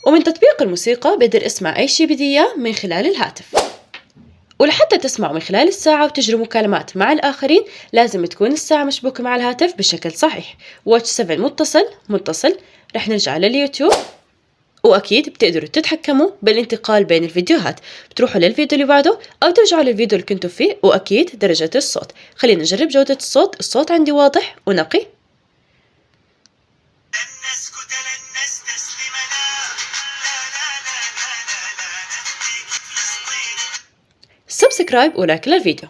ومن تطبيق الموسيقى بقدر اسمع أي شي بدي إياه من خلال الهاتف. ولحتى تسمعوا من خلال الساعة وتجروا مكالمات مع الآخرين لازم تكون الساعة مشبوكة مع الهاتف بشكل صحيح. واتش 7 متصل. رح نرجع لليوتيوب، وأكيد بتقدروا تتحكموا بالانتقال بين الفيديوهات، بتروحوا للفيديو اللي بعده أو ترجعوا للفيديو اللي كنتوا فيه. وأكيد درجة الصوت، خلينا نجرب جودة الصوت عندي واضح ونقي. سبسكرايب ولايك للفيديو.